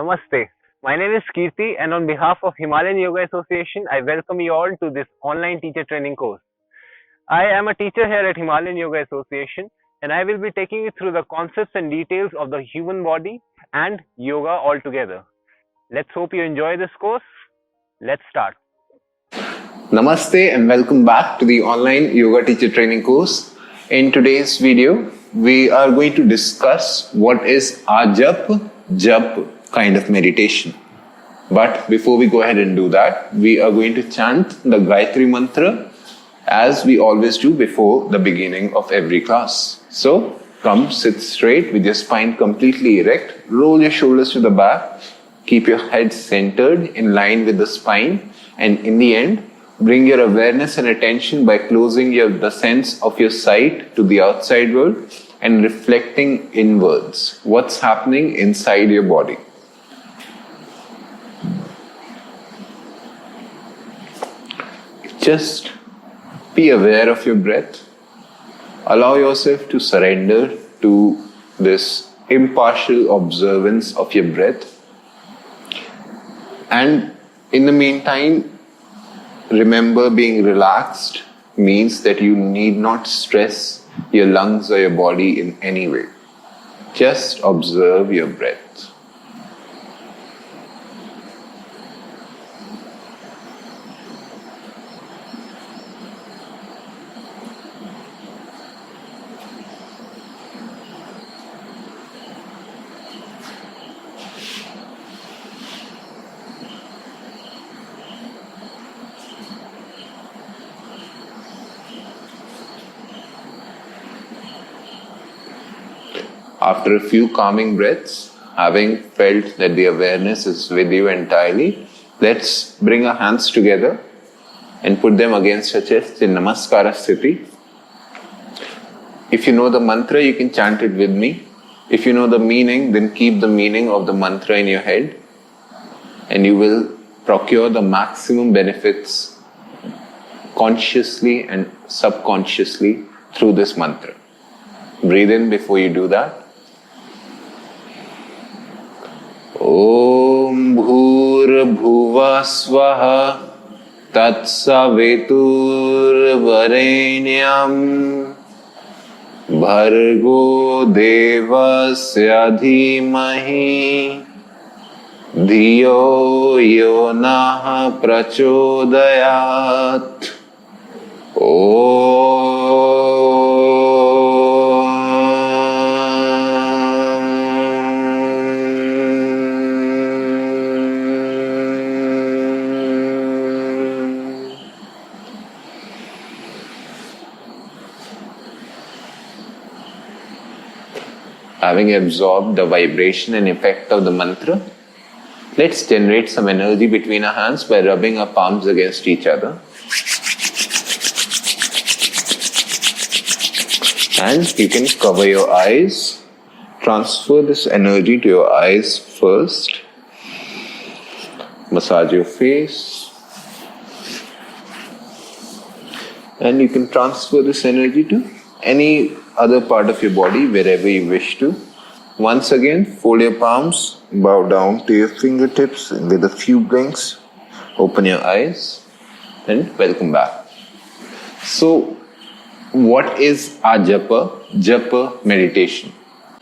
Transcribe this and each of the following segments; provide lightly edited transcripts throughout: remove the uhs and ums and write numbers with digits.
Namaste. My name is Kirti, and on behalf of Himalayan Yoga Association, I welcome you all to this online teacher training course. I am a teacher here at Himalayan Yoga Association, and I will be taking you through the concepts and details of the human body and yoga altogether. Let's hope you enjoy this course. Let's start. Namaste and welcome back to the online yoga teacher training course. In today's video, we are going to discuss what is Ajapa Japa kind of meditation. But before we go ahead and do that, we are going to chant the Gayatri mantra as we always do before the beginning of every class. So come sit straight with your spine completely erect, roll your shoulders to the back, keep your head centered in line with the spine, and in the end, bring your awareness and attention by closing the sense of your sight to the outside world and reflecting inwards. What's happening inside your body? Just be aware of your breath. Allow yourself to surrender to this impartial observance of your breath. And in the meantime, remember, being relaxed means that you need not stress your lungs or your body in any way. Just observe your breath. After a few calming breaths, having felt that the awareness is with you entirely, let's bring our hands together and put them against our chest in Namaskara Sthiti. If you know the mantra, you can chant it with me. If you know the meaning, then keep the meaning of the mantra in your head, and you will procure the maximum benefits consciously and subconsciously through this mantra. Breathe in before you do that. Om Bhurabhuva Swaha Tatsavetur Varenyam Bhargo Devasya Dhimahi Dhiyo Yonaha Prachodayat. Having absorbed the vibration and effect of the mantra, let's generate some energy between our hands by rubbing our palms against each other. And you can cover your eyes. Transfer this energy to your eyes first. Massage your face. And you can transfer this energy to any other part of your body wherever you wish to. Once again, fold your palms, bow down to your fingertips with a few blinks. Open your eyes and welcome back. So, what is Ajapa Japa meditation?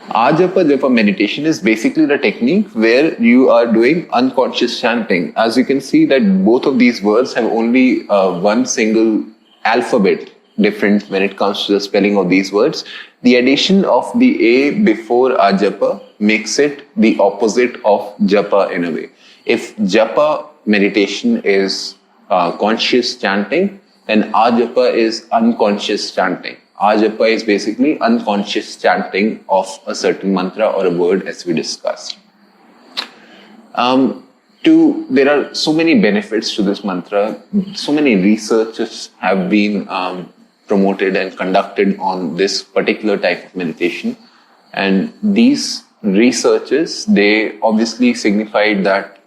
Ajapa Japa meditation is basically the technique where you are doing unconscious chanting. As you can see that both of these words have only one single alphabet different when it comes to the spelling of these words. The addition of the A before Ajapa makes it the opposite of Japa in a way. If Japa meditation is conscious chanting, then Ajapa is unconscious chanting. Ajapa is basically unconscious chanting of a certain mantra or a word, as we discussed. There are so many benefits to this mantra. So many researches have been promoted and conducted on this particular type of meditation. And these researches, they obviously signified that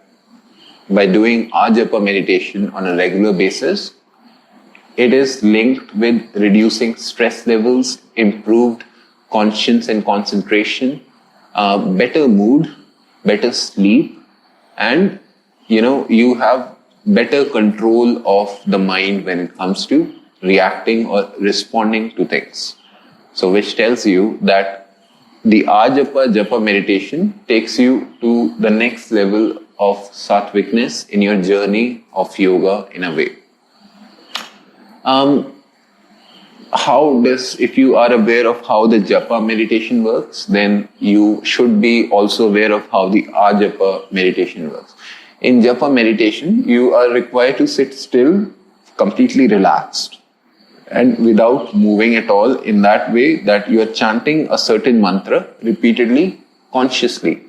by doing Ajapa meditation on a regular basis, it is linked with reducing stress levels, improved conscience and concentration, better mood, better sleep, and you have better control of the mind when it comes to reacting or responding to things. So which tells you that the Ajapa Japa meditation takes you to the next level of sattvikness in your journey of yoga in a way. If you are aware of how the Japa meditation works, then you should be also aware of how the Ajapa meditation works. In Japa meditation, you are required to sit still, completely relaxed, and without moving at all, in that way that you are chanting a certain mantra repeatedly, consciously.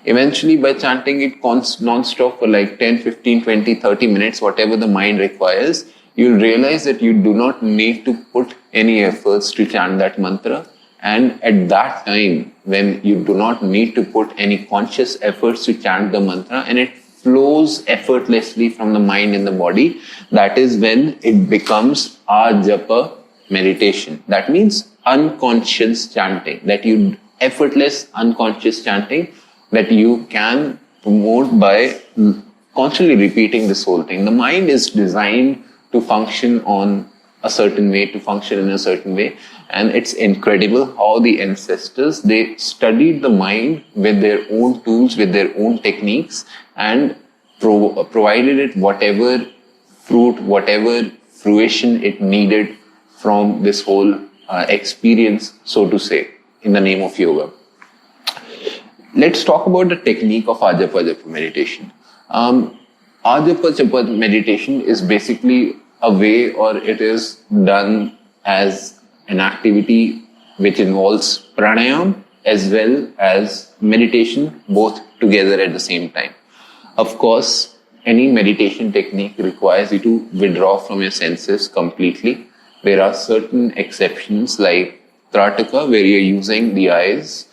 Eventually, by chanting it non-stop for like 10, 15, 20, 30 minutes, whatever the mind requires, you'll realize that you do not need to put any efforts to chant that mantra. And at that time, when you do not need to put any conscious efforts to chant the mantra, and it flows effortlessly from the mind and the body, that is when it becomes Ajapa meditation. That means unconscious chanting, effortless unconscious chanting that you can promote by constantly repeating this whole thing. The mind is designed to function on a certain way, to function in a certain way. And it's incredible how the ancestors, they studied the mind with their own tools, with their own techniques, and provided it whatever fruit, whatever fruition it needed from this whole experience, so to say, in the name of yoga. Let's talk about the technique of Ajapa Japa meditation. Ajapa Japa meditation is basically a way, or it is done as an activity which involves pranayam as well as meditation, both together at the same time. Of course, any meditation technique requires you to withdraw from your senses completely. There are certain exceptions like Trataka, where you're using the eyes,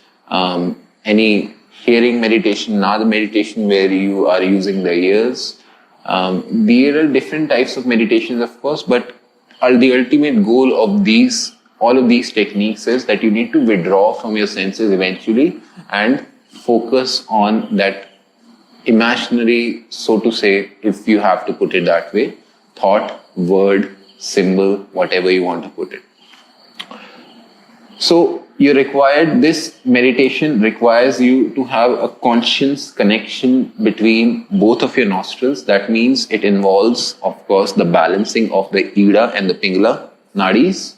any hearing meditation, Nada meditation, where you are using the ears. There are different types of meditations, of course, but the ultimate goal of all of these techniques is that you need to withdraw from your senses eventually and focus on that imaginary, so to say, if you have to put it that way, thought, word, symbol, whatever you want to put it. So this meditation requires you to have a conscious connection between both of your nostrils. That means it involves, of course, the balancing of the 𝐸𝐸 and the 𝐵𝐸𝐿 nadis.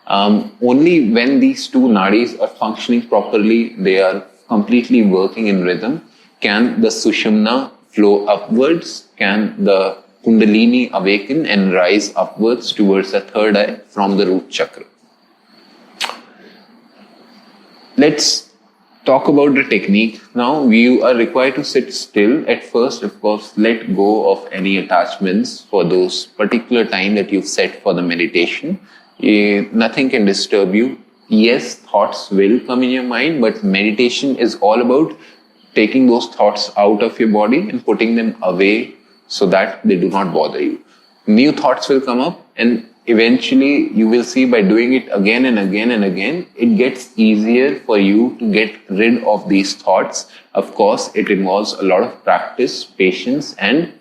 Only when these two nadis are functioning properly, they are completely working in rhythm, can the Sushumna flow upwards, can the Kundalini awaken and rise upwards towards the third eye from the root chakra. Let's talk about the technique. Now, you are required to sit still at first. Of course, let go of any attachments for those particular time that you've set for the meditation. Nothing can disturb you. Yes, thoughts will come in your mind, but meditation is all about taking those thoughts out of your body and putting them away so that they do not bother you. New thoughts will come up, and eventually you will see by doing it again and again and again, it gets easier for you to get rid of these thoughts. Of course, it involves a lot of practice, patience, and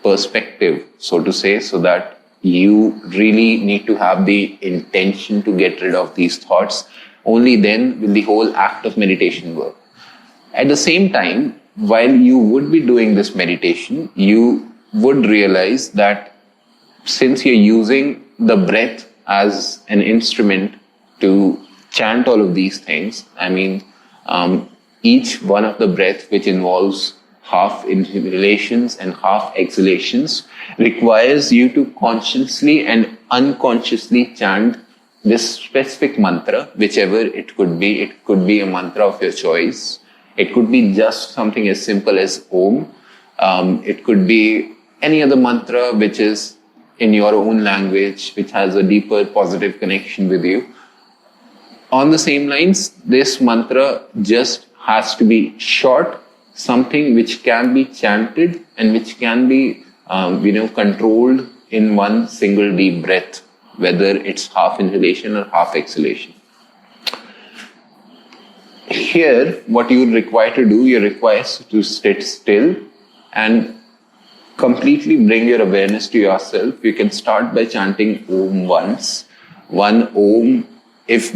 perspective, so to say, so that you really need to have the intention to get rid of these thoughts. Only then will the whole act of meditation work. At the same time, while you would be doing this meditation, you would realize that since you're using the breath as an instrument to chant all of these things, each one of the breath, which involves half inhalations and half exhalations, requires you to consciously and unconsciously chant this specific mantra, whichever it could be. It could be a mantra of your choice. It could be just something as simple as Om. It could be any other mantra which is in your own language, which has a deeper positive connection with you. On the same lines, this mantra just has to be short, something which can be chanted and which can be controlled in one single deep breath, whether it's half inhalation or half exhalation. Here, what you require to do, you're required to sit still and completely bring your awareness to yourself. You can start by chanting Om once. One Om, if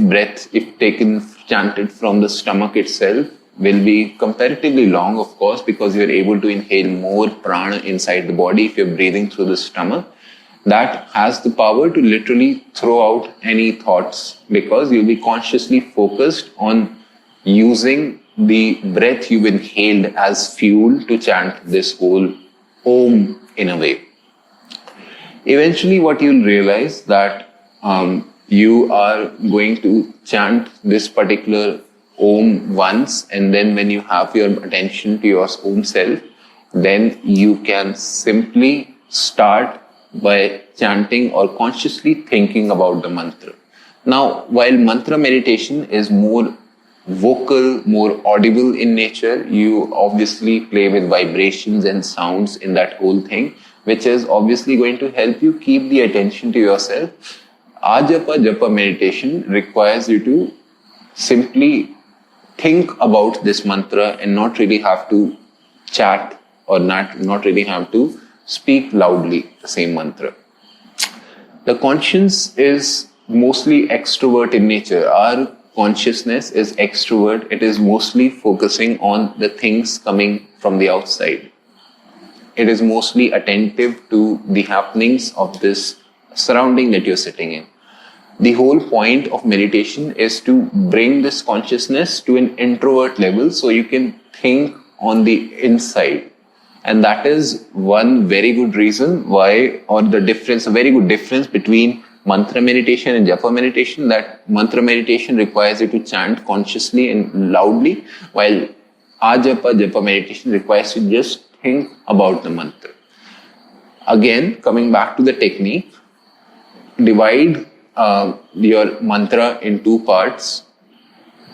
taken, chanted from the stomach itself, will be comparatively long, of course, because you're able to inhale more prana inside the body if you're breathing through the stomach. That has the power to literally throw out any thoughts, because you'll be consciously focused on using the breath you've inhaled as fuel to chant this whole Om in a way. Eventually, what you'll realize that you are going to chant this particular Om once, and then when you have your attention to your own self, then you can simply start by chanting or consciously thinking about the mantra. Now, while mantra meditation is more vocal, more audible in nature, you obviously play with vibrations and sounds in that whole thing, which is obviously going to help you keep the attention to yourself. Ajapa Japa meditation requires you to simply think about this mantra and not really have to chat or not really have to speak loudly the same mantra. The conscience is mostly extrovert in nature. Our consciousness is extrovert. It is mostly focusing on the things coming from the outside. It is mostly attentive to the happenings of this surrounding that you're sitting in. The whole point of meditation is to bring this consciousness to an introvert level so you can think on the inside. And that is one very good reason why, or the difference, a very good difference between mantra meditation and japa meditation, that mantra meditation requires you to chant consciously and loudly, while ajapa japa meditation requires you to just think about the mantra. Again, coming back to the technique, divide your mantra in two parts.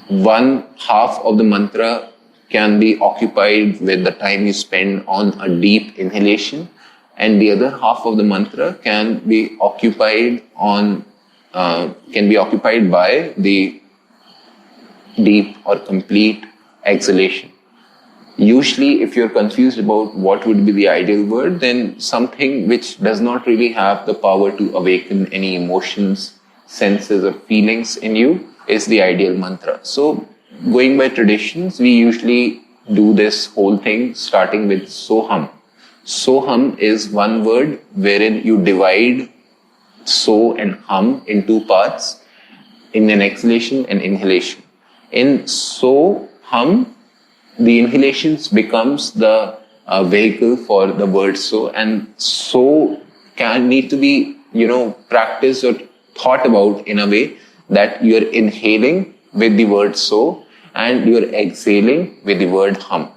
One half of the mantra can be occupied with the time you spend on a deep inhalation, and the other half of the mantra can be occupied by the deep or complete exhalation. Usually, if you're confused about what would be the ideal word, then something which does not really have the power to awaken any emotions, senses, or feelings in you is the ideal mantra. So, going by traditions, we usually do this whole thing starting with Soham. Soham is one word wherein you divide so and hum in two parts, in an exhalation and inhalation. In so, hum, the inhalations becomes the vehicle for the word so, and so can need to be, practiced or thought about in a way that you're inhaling with the word so and you're exhaling with the word hum.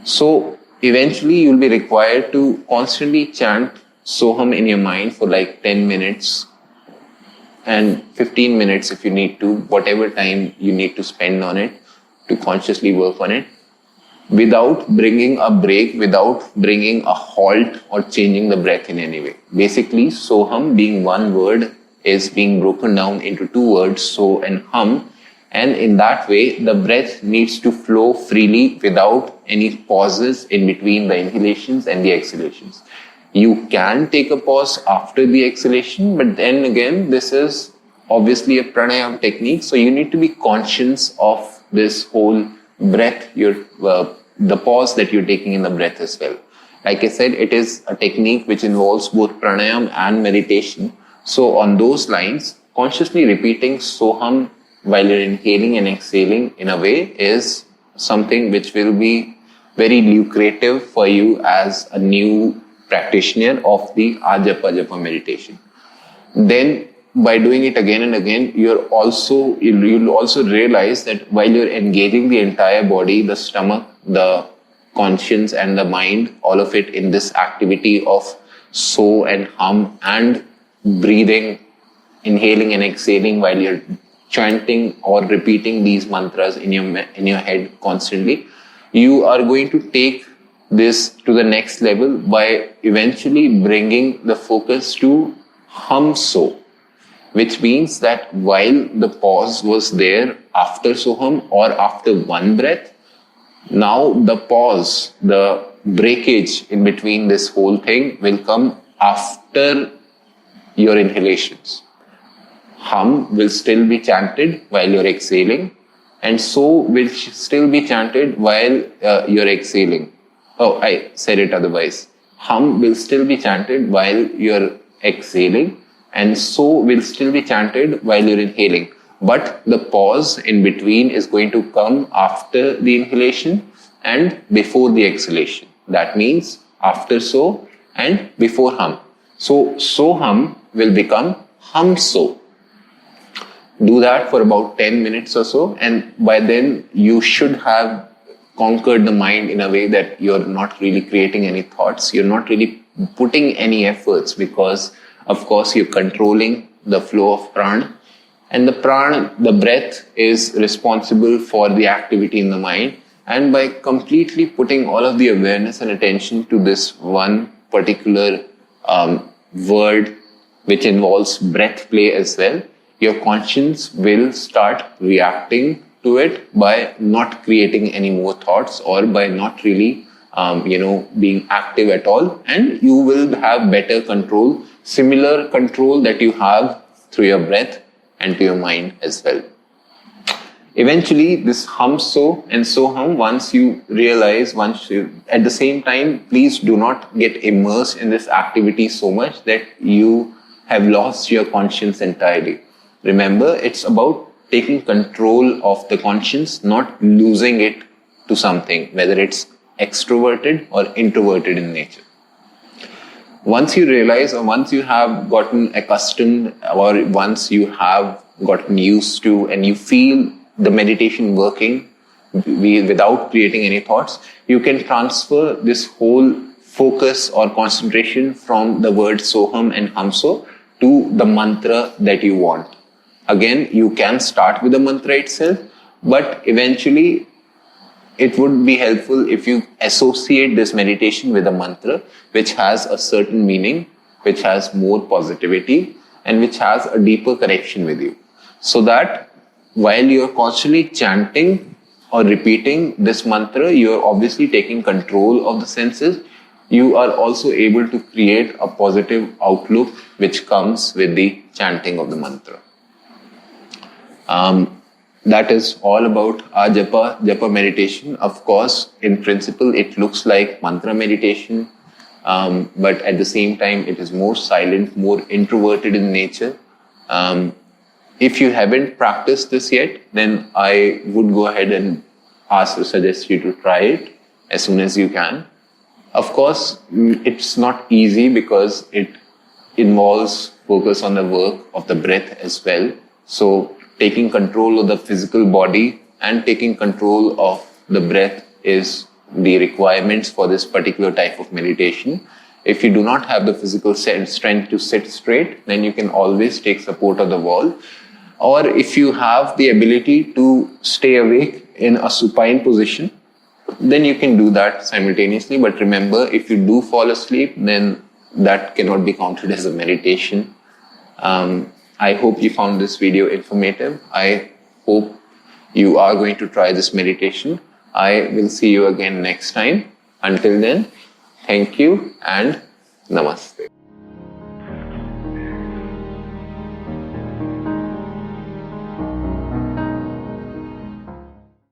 So eventually you'll be required to constantly chant Soham in your mind for like 10 minutes and 15 minutes if you need to, whatever time you need to spend on it to consciously work on it, without bringing a break, without bringing a halt or changing the breath in any way. Basically, Soham being one word is being broken down into two words, so and hum, and in that way, the breath needs to flow freely without any pauses in between the inhalations and the exhalations. You can take a pause after the exhalation, but then again, this is obviously a pranayama technique, so you need to be conscious of this whole breath, the pause that you're taking in the breath as well. Like I said, it is a technique which involves both pranayama and meditation. So on those lines, consciously repeating Soham while you're inhaling and exhaling in a way is something which will be very lucrative for you as a new practitioner of the Ajapa Japa meditation. Then by doing it again and again, you'll also realize that while you're engaging the entire body, the stomach, the conscience and the mind, all of it in this activity of so and hum and breathing, inhaling and exhaling while you're chanting or repeating these mantras in your head constantly, you are going to take this to the next level by eventually bringing the focus to hum so. which means that while the pause was there after Soham or after one breath, now the pause, the breakage in between this whole thing will come after your inhalations. Hum will still be chanted while you're exhaling, and so will still be chanted while you're exhaling. Oh, I said it otherwise. Hum will still be chanted while you're exhaling, and so will still be chanted while you're inhaling. But the pause in between is going to come after the inhalation and before the exhalation. That means after so and before hum. So hum will become hum so. Do that for about 10 minutes or so, and by then you should have conquered the mind in a way that you're not really creating any thoughts, you're not really putting any efforts, because of course you're controlling the flow of prana, and the breath is responsible for the activity in the mind. And by completely putting all of the awareness and attention to this one particular word, which involves breath play as well, your conscience will start reacting to it by not creating any more thoughts, or by not really, being active at all. And you will have better control, similar control that you have through your breath and to your mind as well. Eventually, this hum so and so hum, once you realize, at the same time, please do not get immersed in this activity so much that you have lost your conscience entirely. Remember, it's about taking control of the conscience, not losing it to something, whether it's extroverted or introverted in nature. Once you realize, or once you have gotten accustomed, or once you have gotten used to, and you feel the meditation working without creating any thoughts, you can transfer this whole focus or concentration from the word Soham and Hamso to the mantra that you want. Again, you can start with the mantra itself, but eventually it would be helpful if you associate this meditation with a mantra which has a certain meaning, which has more positivity, and which has a deeper connection with you. So that while you're constantly chanting or repeating this mantra, you're obviously taking control of the senses. You are also able to create a positive outlook which comes with the chanting of the mantra. That is all about Ajapa Japa meditation. Of course, in principle, it looks like mantra meditation, but at the same time, it is more silent, more introverted in nature. If you haven't practiced this yet, then I would go ahead and suggest you to try it as soon as you can. Of course, it's not easy because it involves focus on the work of the breath as well. So taking control of the physical body and taking control of the breath is the requirements for this particular type of meditation. If you do not have the physical strength to sit straight, then you can always take support of the wall. Or if you have the ability to stay awake in a supine position, then you can do that simultaneously. But remember, if you do fall asleep, then that cannot be counted as a meditation. I hope you found this video informative. I hope you are going to try this meditation. I will see you again next time. Until then, thank you and namaste.